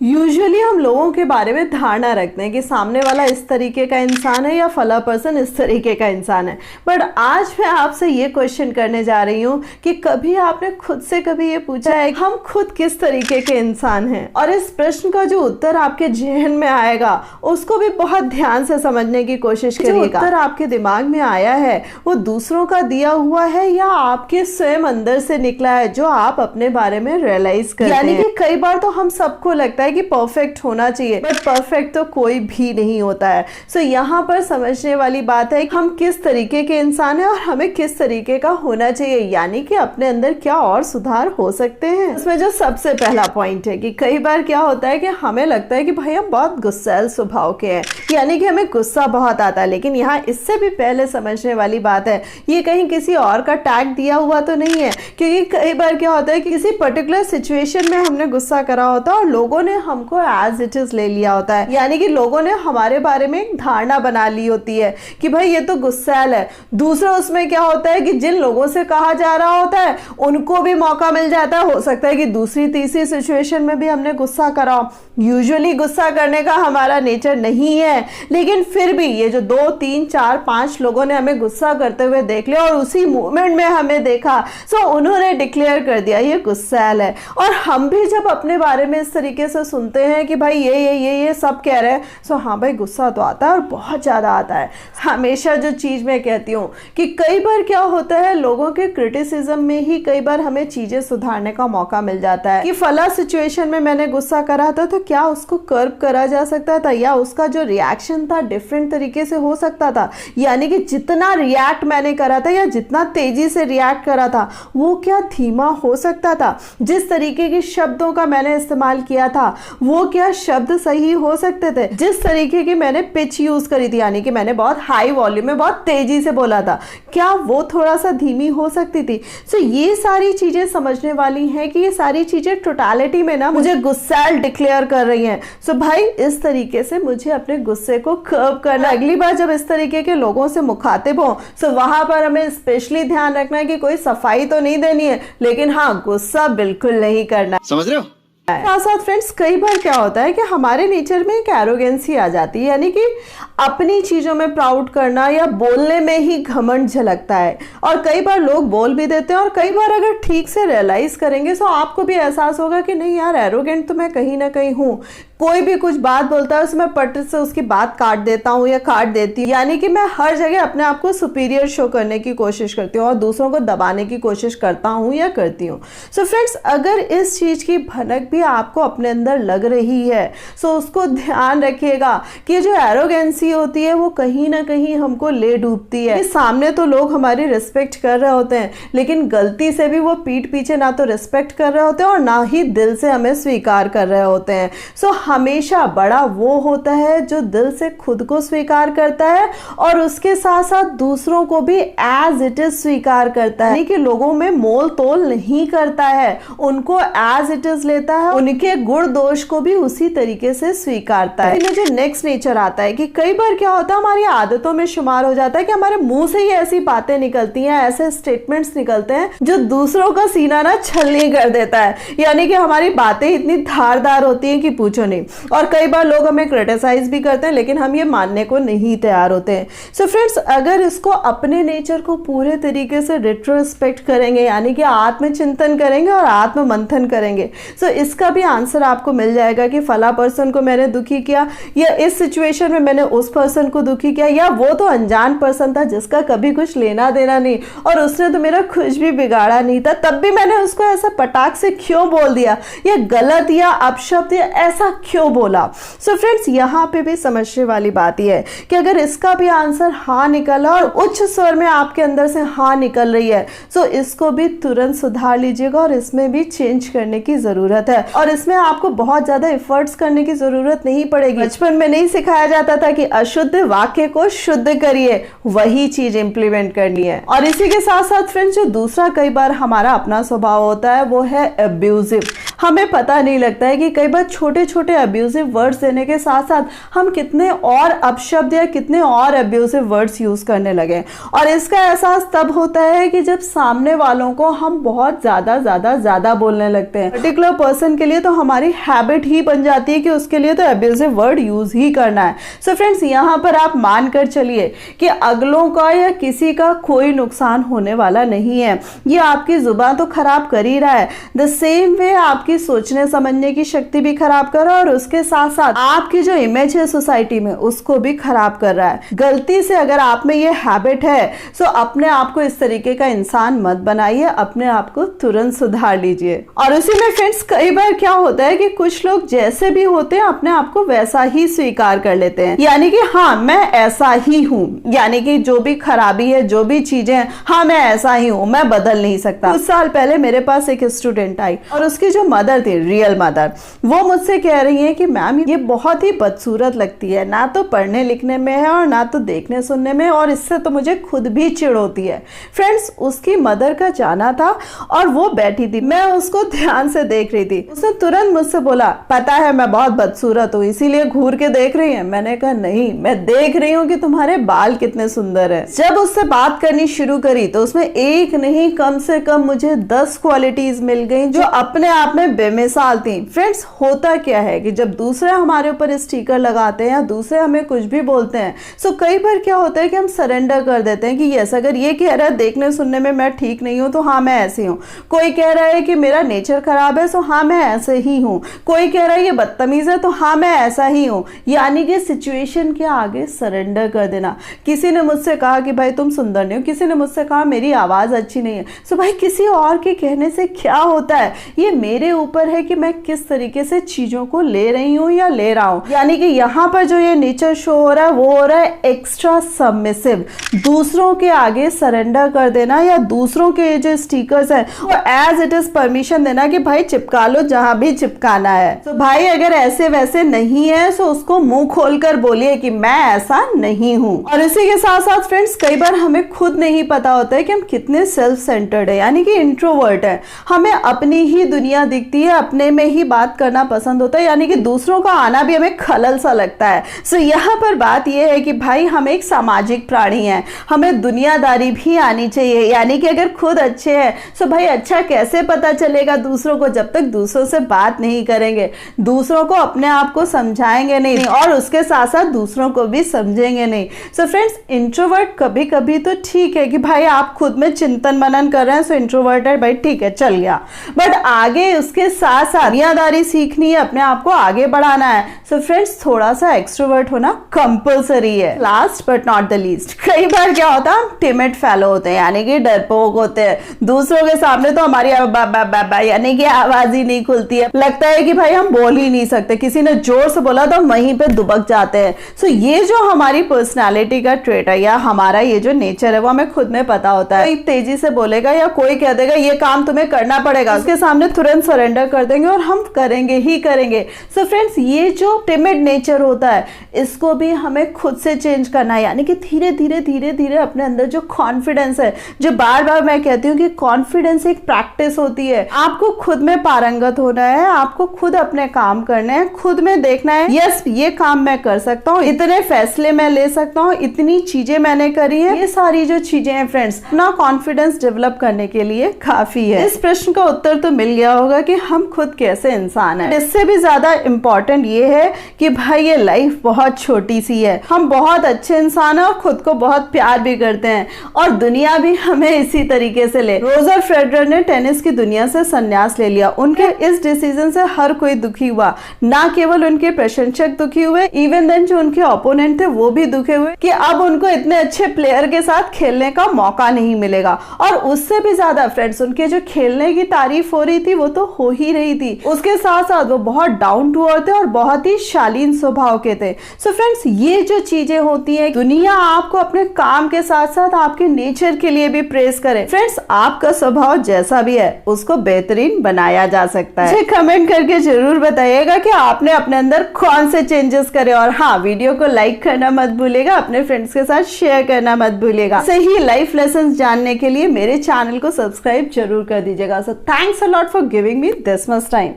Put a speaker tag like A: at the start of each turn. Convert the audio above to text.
A: Usually हम लोगों के बारे में धारणा रखते हैं कि सामने वाला इस तरीके का इंसान है या फला पर्सन इस तरीके का इंसान है। बट आज मैं आपसे ये क्वेश्चन करने जा रही हूँ कि कभी आपने खुद से कभी ये पूछा है कि हम खुद किस तरीके के इंसान हैं? और इस प्रश्न का जो उत्तर आपके जहन में आएगा उसको भी बहुत ध्यान से समझने की कोशिश करिएगा। जो उत्तर आपके दिमाग में आया है वो दूसरों का दिया हुआ है या आपके स्वयं अंदर से निकला है, जो आप अपने बारे में रियलाइज करते हैं। यानी कि कई बार तो हम सबको लगता है कि परफेक्ट होना चाहिए, बट परफेक्ट तो कोई भी नहीं होता है। सो यहाँ पर समझने वाली बात है कि हम किस तरीके के इंसान हैं और हमें किस तरीके का होना चाहिए, यानी कि अपने अंदर क्या और सुधार हो सकते हैं। इसमें जो सबसे पहला पॉइंट है कि कई बार क्या होता है कि हमें लगता है कि भाई हम बहुत गुस्सैल स्वभाव के हैं, यानी कि हमें गुस्सा बहुत आता है। लेकिन यहाँ इससे भी पहले समझने वाली बात है, ये कहीं किसी और का टैग दिया हुआ तो नहीं है, क्योंकि कई बार क्या होता है कि किसी पर्टिकुलर सिचुएशन में हमने गुस्सा करा होता है और लोगों ने हमको एज इट इज ले लिया होता है, यानी कि लोगों ने हमारे बारे में एक धारणा बना ली होती है कि भाई ये तो गुस्सैल है। दूसरा उसमें क्या होता है कि जिन लोगों से कहा जा रहा होता है उनको भी मौका मिल जाता है। हो सकता है कि दूसरी तीसरी सिचुएशन में भी हमने गुस्सा करा हो। यूजुअली गुस्सा करने का हमारा नेचर नहीं है, लेकिन फिर भी ये जो 2 3 4 5 लोगों ने हमें गुस्सा करते हुए देख लिया और उसी मोमेंट में हमें देखा, सो उन्होंने डिक्लेयर कर दिया ये गुस्सैल है। और हम भी जब अपने बारे में इस तरीके से सुनते हैं कि भाई ये सब कह रहे हैं, सो हाँ भाई गुस्सा तो आता है और बहुत ज़्यादा आता है। हमेशा जो चीज़ मैं कहती हूँ कि कई बार क्या होता है, लोगों के क्रिटिसिज्म में ही कई बार हमें चीज़ें सुधारने का मौका मिल जाता है कि फला सिचुएशन में मैंने गुस्सा करा था तो क्या उसको कर्व करा जा सकता था, या उसका जो रिएक्शन था डिफरेंट तरीके से हो सकता था। यानी कि जितना रिएक्ट मैंने करा था या जितना तेजी से रिएक्ट करा था वो क्या धीमा हो सकता था। जिस तरीके के शब्दों का मैंने इस्तेमाल किया था वो क्या शब्द सही हो सकते थे। जिस तरीके की मैंने पिच यूज करी थी, यानी कि मैंने बहुत हाई वॉल्यूम में बहुत तेजी से बोला था, क्या वो थोड़ा सा धीमी हो सकती थी। सो ये सारी चीजें समझने वाली हैं कि ये सारी चीजें टोटलिटी में ना मुझे गुस्सैल डिक्लेयर कर रही हैं। सो भाई इस तरीके से मुझे अपने गुस्से को कर्व करना। अगली बार जब इस तरीके के लोगों से मुखातिब हो सो वहां पर हमें स्पेशली ध्यान रखना है कि कोई सफाई तो नहीं देनी है, लेकिन हाँ गुस्सा बिल्कुल नहीं करना।
B: समझ रहे हो?
A: साथ साथ फ्रेंड्स कई बार क्या होता है कि हमारे नेचर में एक एरोगेंसी आ जाती है, यानी कि अपनी चीज़ों में प्राउड करना या बोलने में ही घमंड झलकता है। और कई बार लोग बोल भी देते हैं और कई बार अगर ठीक से रियलाइज करेंगे तो आपको भी एहसास होगा कि नहीं यार, एरोगेंट तो मैं कहीं ना कहीं हूँ। कोई भी कुछ बात बोलता है उसमें पट से उसकी बात काट देता हूँ या काट देती हूँ, यानी कि मैं हर जगह अपने आप को सुपीरियर शो करने की कोशिश करती हूँ और दूसरों को दबाने की कोशिश करता हूँ या करती हूँ। सो फ्रेंड्स अगर इस चीज़ की भनक भी आपको अपने अंदर लग रही है सो उसको ध्यान रखिएगा कि जो एरोगेंसी होती है वो कहीं ना कहीं हमको ले डूबती है। सामने तो लोग हमारी रिस्पेक्ट कर रहे होते हैं, लेकिन गलती से भी वो पीठ पीछे ना तो रिस्पेक्ट कर रहे होते हैं और ना ही दिल से हमें स्वीकार कर रहे होते हैं। सो हमेशा बड़ा वो होता है जो दिल से खुद को स्वीकार करता है और उसके साथ साथ दूसरों को भी एज इट इज स्वीकार करता है, यानी कि लोगों में मोल तोल नहीं करता है, उनको एज इट इज लेता है, उनके गुण दोष को भी उसी तरीके से स्वीकारता है। जो नेक्स्ट नेचर आता है कि कई बार क्या होता है, हमारी आदतों में शुमार हो जाता है कि हमारे मुंह से ही ऐसी बातें निकलती हैं, ऐसे स्टेटमेंट्स निकलते हैं जो दूसरों का सीना ना छलनी कर देता है, यानी कि हमारी बातें इतनी धारदार होती हैं कि पूछो नहीं। और कई बार लोग हमें क्रिटिसाइज भी करते हैं, लेकिन हम ये मानने को नहीं तैयार होते हैं। सो फ्रेंड्स अगर इसको अपने नेचर को पूरे तरीके से रिट्रोस्पेक्ट करेंगे, यानी कि आत्मचिंतन करेंगे और आत्म मंथन करेंगे, सो इसका भी आंसर आपको मिल जाएगा कि फला पर्सन को मैंने दुखी किया, या इस सिचुएशन में मैंने उस पर्सन को दुखी किया, या वो तो अनजान पर्सन था जिसका कभी कुछ लेना देना नहीं और उसने तो मेरा कुछ भी बिगाड़ा नहीं था, तब भी मैंने उसको ऐसा पटाख से क्यों बोल दिया, या गलत या अपशब्द या ऐसा क्यों बोला। सो फ्रेंड्स यहाँ पे भी समझने वाली बात यह है कि अगर इसका भी आंसर हाँ निकला और उच्च स्वर में आपके अंदर से हाँ निकल रही है, सो इसको भी तुरंत सुधार लीजिएगा और इसमें भी चेंज करने की जरूरत है। और इसमें आपको बहुत ज्यादा एफर्ट्स करने की जरूरत नहीं पड़ेगी। बचपन में नहीं सिखाया जाता था कि अशुद्ध वाक्य को शुद्ध करिए, वही चीज इंप्लीमेंट करनी है। और इसी के साथ साथ फ्रेंड्स जो दूसरा कई बार हमारा अपना स्वभाव होता है वो है अब्यूजिव। हमें पता नहीं लगता है कि कई बार छोटे छोटे अब्यूजिव वर्ड्स देने के साथ साथ हम कितने और अपशब्द या कितने और अब्यूजिव वर्ड्स यूज करने लगे। और इसका एहसास तब होता है कि जब सामने वालों को हम बहुत ज्यादा बोलने लगते हैं। पर्टिकुलर पर्सन के लिए तो हमारी हैबिट ही बन जाती है कि उसके लिए तो अब्यूजिव वर्ड यूज ही करना है। सो फ्रेंड्स, यहाँ पर आप मान कर चलिए कि अगलों का या किसी का कोई नुकसान होने वाला नहीं है। ये आपकी जुबान तो खराब कर ही रहा है, द सेम वे आपकी सोचने समझने की शक्ति भी खराब कर रहा है और उसके साथ साथ आपकी जो इमेज है सोसाइटी में उसको भी खराब कर रहा है। गलती से अगर आप में ये हैबिट है तो अपने आप को इस तरीके का इंसान मत बनाइए, अपने आप को तुरंत सुधार लीजिए। और उसी में फ्रेंड्स, कई बार क्या होता है कि कुछ लोग जैसे भी होते हैं अपने आप को वैसा ही स्वीकार कर लेते हैं, यानी कि हाँ मैं ऐसा ही हूँ, यानी कि जो भी खराबी है जो भी चीजें हैं, हाँ मैं ऐसा ही हूँ, मैं बदल नहीं सकता। कुछ साल पहले मेरे पास एक स्टूडेंट आई और उसकी जो मदर थी, रियल मदर, वो मुझसे कह रही है कि मैम ये बहुत ही बदसूरत लगती है, ना तो पढ़ने लिखने में है और ना तो देखने सुनने में, और इससे तो मुझे खुद भी चिढ़ होती है। फ्रेंड्स, उसकी मदर का जाना था और वो बैठी थी, मैं उसको ध्यान से देख रही थी। उसने तुरंत मुझसे बोला, पता है मैं बहुत बदसूरत हूँ इसीलिए घूर के देख रही है। मैंने कहा नहीं, मैं देख रही हूँ कि तुम्हारे बाल कितने सुंदर है। जब उससे बात करनी शुरू करी तो उसमें एक नहीं कम से कम मुझे 10 क्वालिटीज मिल गई जो अपने आप में बेमिसाल थी। फ्रेंड्स, होता क्या है कि जब दूसरे हमारे ऊपर स्टिकर लगाते हैं या दूसरे हमें कुछ भी बोलते हैं, सो कई बार क्या होता है कि हम सरेंडर कर देते हैं कि यस, अगर ये कह रहा है देखने सुनने में मैं ठीक नहीं हूं तो हाँ मैं ऐसी हूँ। कोई कह रहा है कि मेरा नेचर खराब है तो हाँ मैं ऐसे ही हूँ। कोई कह रहा है ये बदतमीज है तो हाँ मैं ऐसा ही हूँ, यानी कि सिचुएशन के आगे सरेंडर कर देना। किसी ने मुझसे कहा कि भाई तुम सुंदर नहीं हो, किसी ने मुझसे कहा मेरी आवाज अच्छी नहीं है, सो भाई किसी और के कहने से क्या होता है, ये मेरे ऊपर है कि मैं किस तरीके से चीजों को ले रही हूँ या ले रहा हूँ। यानी कि यहाँ पर जो ये नेचर शो हो रहा है वो हो रहा है एक्स्ट्रा सबमिसिव, दूसरों के आगे सरेंडर कर देना या दूसरों के जो स्टिकर्स हैं वो एज इट इज परमिशन देना कि भाई चिपका लो जहां भी चिपकाना है। तो भाई अगर ऐसे वैसे नहीं है तो उसको मुंह खोलकर बोलिए कि मैं ऐसा नहीं हूं। और इसी के साथ साथ फ्रेंड्स, कई बार हमें खुद नहीं पता होता है कि हम कितने सेल्फ सेंटर्ड है, यानी कि इंट्रोवर्ट है। हमें अपनी ही दुनिया दिखती है, अपने में ही बात करना पसंद होता है, यानी कि दूसरों का आना भी हमें खलल सा लगता है। सो यहाँ पर बात यह है कि भाई हम एक सामाजिक प्राणी हैं, हमें दुनियादारी भी आनी चाहिए, यानी कि अगर खुद अच्छे हैं तो भाई अच्छा कैसे पता चलेगा दूसरों को, जब तक दूसरों से बात नहीं करेंगे, दूसरों को अपने आप को समझाएंगे नहीं और उसके साथ साथ दूसरों को भी समझेंगे नहीं। सो फ्रेंड्स, इंट्रोवर्ट कभी कभी तो ठीक है कि भाई आप खुद में चिंतन मनन कर रहे हैं, सो इंट्रोवर्ट है भाई, ठीक है चल गया, बट आगे उसके साथ साथ दुनियादारी सीखनी है, अपने आप को आगे बढ़ाना है। सो फ्रेंड्स, थोड़ा सा एक्सट्रोवर्ट होना कंपल्सरी है। Last but not the least, कई बार क्या होता है हम टिमिड फेलो होते हैं, यानी कि डरपोक होते हैं। दूसरों के सामने तो हमारी यानी कि आवाज ही नहीं खुलती है, लगता है कि भाई हम बोल ही नहीं सकते, किसी ने जोर से बोला तो वहीं पे दुबक जाते हैं। सो ये जो हमारी पर्सनालिटी का ट्रेट है या हमारा ये जो नेचर है वो हमें खुद में पता होता है। कोई तेजी से बोलेगा या कोई कह देगा ये काम तुम्हें करना पड़ेगा, उसके सामने तुरंत सरेंडर कर देंगे और हम करेंगे ही करेंगे। सो फ्रेंड्स, ये जो टिमिड नेचर होता है इसको भी हमें खुद से चेंज करना है, यानी कि धीरे धीरे धीरे धीरे अपने अंदर जो कॉन्फिडेंस है, जो बार बार मैं कहती हूँ कि कॉन्फिडेंस एक प्रैक्टिस होती है, आपको खुद में पारंगत होना है, आपको खुद अपने काम करने हैं, खुद में देखना है यस ये काम मैं कर सकता हूँ, इतने फैसले मैं ले सकता हूँ, इतनी चीजें मैंने करी है। ये सारी जो चीजें हैं फ्रेंड्स, अपना कॉन्फिडेंस डेवलप करने के लिए काफी है। इस प्रश्न का उत्तर तो मिल गया होगा कि हम खुद कैसे इंसान हैं। इससे भी ज्यादा इंपॉर्टेंट ये है कि भाई ये लाइफ बहुत छोटी सी है, हम बहुत अच्छे इंसान हैं और खुद को बहुत प्यार भी करते हैं और दुनिया भी हमें इसी तरीके से ले। रोजर फेडरर ने टेनिस की दुनिया से संन्यास ले लिया, उनके इस डिसीजन से हर कोई दुखी हुआ, ना केवल उनके प्रशंसक दुखी हुए, इवन देन जो उनके ओपोनेंट थे वो भी दुखी हुए कि अब उनको इतने अच्छे प्लेयर के साथ खेलने का मौका नहीं मिलेगा। और उससे भी ज्यादा फ्रेंड्स, उनके जो खेलने की तारीफ हो रही थी वो तो हो ही रही थी, उसके साथ साथ वो बहुत डाउन टू अर्थ थे और बहुत ही शालीन स्वभाव के थे। सो फ्रेंड्स, ये जो चीजें होती हैं, दुनिया आपको अपने काम के साथ साथ आपके नेचर के लिए भी प्रेस करे। फ्रेंड्स, आपका स्वभाव जैसा भी है उसको बेहतरीन बनाया जा सकता है। कमेंट करके जरूर बताइएगा कि आपने अपने अंदर कौन से चेंजेस करे, और हाँ, वीडियो को लाइक करना मत भूलिएगा, अपने फ्रेंड्स के साथ शेयर करना मत भूलिएगा। सही लाइफ लेसन जानने के लिए मेरे चैनल को सब्सक्राइब जरूर कर दीजिएगा। So thanks a lot for giving me this much time.